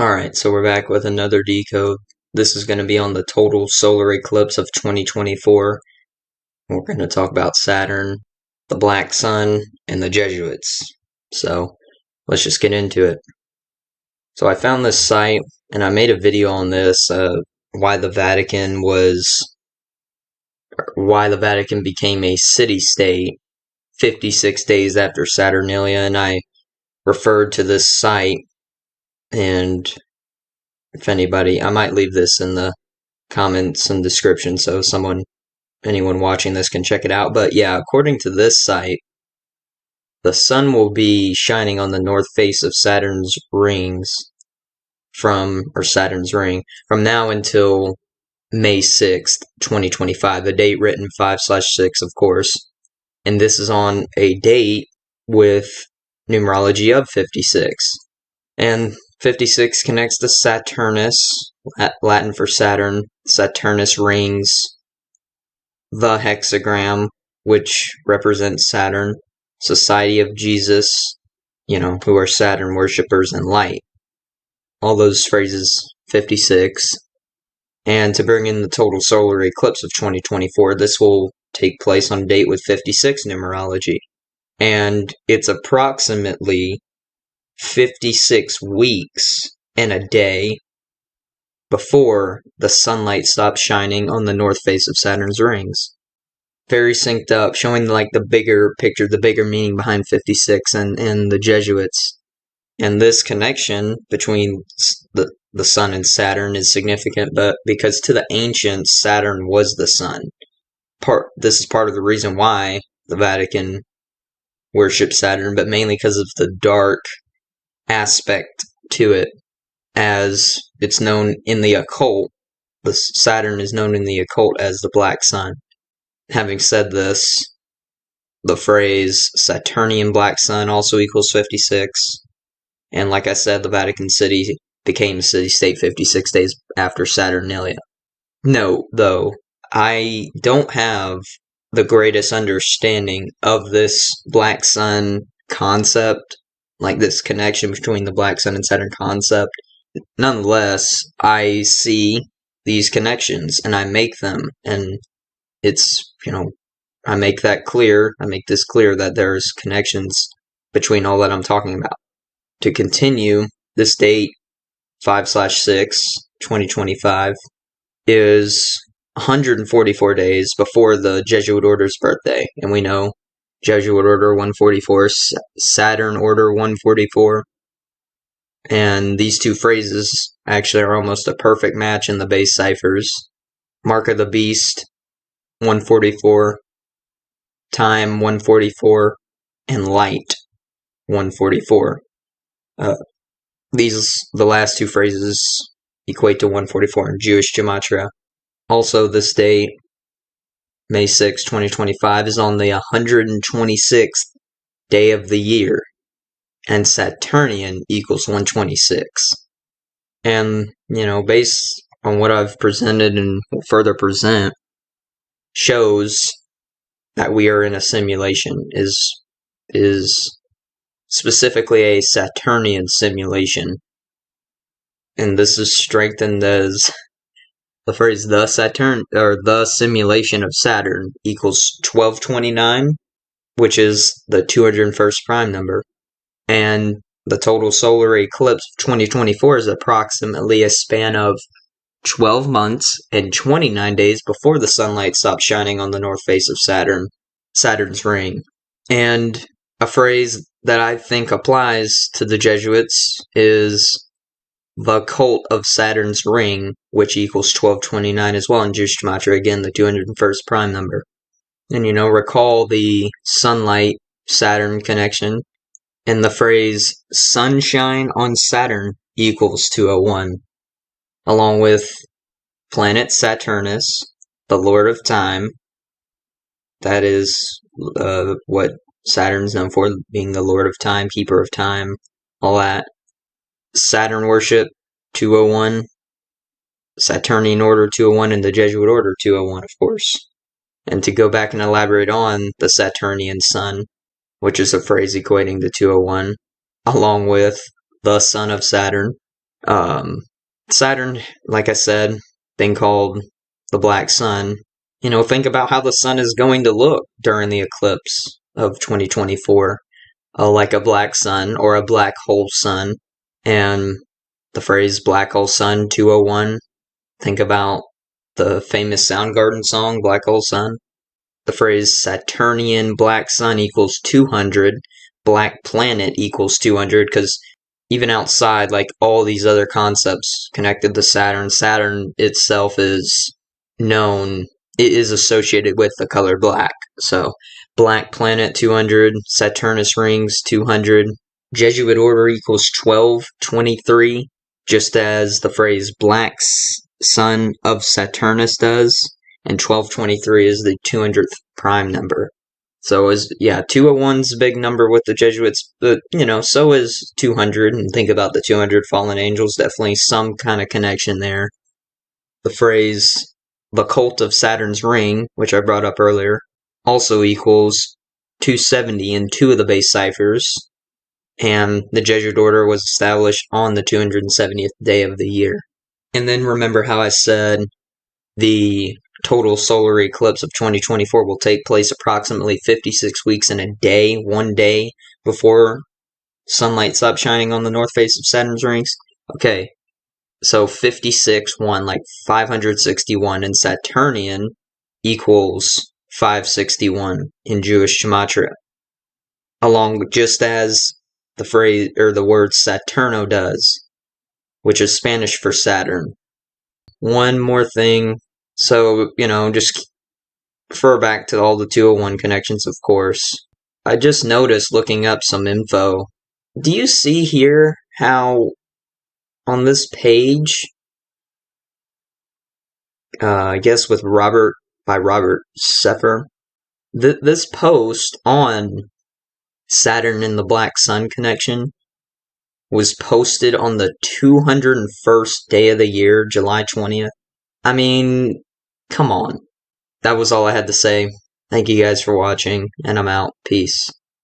Alright, so we're back with another decode. This is going to be on the total solar eclipse of 2024. We're going to talk about Saturn, the Black Sun, and the Jesuits. So let's just get into it. So I found this site, and I made a video on this, why the Vatican became a city-state 56 days after Saturnalia, and I referred to this site, and if anybody, I might leave this in the comments and description so anyone watching this can check it out. But yeah, according to this site, the sun will be shining on the north face of Saturn's ring from now until May 6th, 2025, the date written 5/6, of course. And this is on a date with numerology of 56. And 56 connects to Saturnus, Latin for Saturn. Saturnus rings the hexagram, which represents Saturn. Society of Jesus, who are Saturn worshippers and light. All those phrases, 56. And to bring in the total solar eclipse of 2024, this will take place on a date with 56 numerology. And it's approximately 56 weeks and a day before the sunlight stops shining on the north face of Saturn's rings. Very synced up, showing like the bigger picture, the bigger meaning behind 56 and the Jesuits. And this connection between the sun and Saturn is significant, but because to the ancients, Saturn was the sun. This is part of the reason why the Vatican worships Saturn, but mainly because of the dark aspect to it, as it's known in the occult. The Saturn is known in the occult as the Black Sun. Having said this, the phrase Saturnian Black Sun also equals 56. And like I said, the Vatican City became a city-state 56 days after Saturnalia. Note, though, I don't have the greatest understanding of this Black Sun concept, like this connection between the Black Sun and Saturn concept. Nonetheless, I see these connections and I make them, and it's, I make this clear that there's connections between all that I'm talking about. To continue, this date, 5/6, 2025, is 144 days before the Jesuit Order's birthday. And we know Jesuit Order 144, Saturn Order 144. And these two phrases actually are almost a perfect match in the base ciphers. Mark of the Beast, 144, Time, 144, and Light, 144. The last two phrases equate to 144 in Jewish gematria. Also, this date, May 6, 2025, is on the 126th day of the year, and Saturnian equals 126. And, based on what I've presented and will further present, shows that we are in a simulation, is specifically a Saturnian simulation. And this is strengthened as the phrase the simulation of Saturn equals 1229, which is the 201st prime number. And the total solar eclipse of 2024 is approximately a span of 12 months and 29 days before the sunlight stops shining on the north face of Saturn's ring. And a phrase that I think applies to the Jesuits is the cult of Saturn's ring, which equals 1229 as well in Jewish gematria, again, the 201st prime number. And, recall the sunlight Saturn connection, and the phrase sunshine on Saturn equals 201, along with planet Saturnus, the Lord of Time. That is what Saturn's known for, being the Lord of Time, Keeper of Time, all that. Saturn worship, 201. Saturnian Order, 201, and the Jesuit Order, 201, of course. And to go back and elaborate on the Saturnian sun, which is a phrase equating to 201, along with the son of Saturn, Um, Saturn, like I said, thing called the black sun. Think about how the sun is going to look during the eclipse of 2024. Like a black sun or a black hole sun. And the phrase black hole sun 201, think about the famous Soundgarden song, Black Hole Sun. The phrase Saturnian black sun equals 200, black planet equals 200, because even outside, like all these other concepts connected to Saturn, Saturn itself is known, it is associated with the color black. So, black planet 200, Saturnus rings 200, Jesuit order equals 1223, just as the phrase black sun of Saturnus does, and 1223 is the 200th prime number. So 201's a big number with the Jesuits, but so is 200. And think about the 200 fallen angels. Definitely some kind of connection there. The phrase "the cult of Saturn's ring," which I brought up earlier, also equals 270 in two of the base ciphers. And the Jesuit order was established on the 270th day of the year. And then remember how I said the total solar eclipse of 2024 will take place approximately 56 weeks and a day, 1 day before sunlight stops shining on the north face of Saturn's rings. Okay, so 56, 1, like 561 in Saturnian equals 561 in Jewish gematria. Just as the phrase or the word Saturno does, which is Spanish for Saturn. One more thing. So, just refer back to all the 201 connections, of course. I just noticed looking up some info. Do you see here how on this page, I guess with Robert Seffer, this post on Saturn and the Black Sun connection was posted on the 201st day of the year, July 20th. I mean, come on. That was all I had to say. Thank you guys for watching, and I'm out. Peace.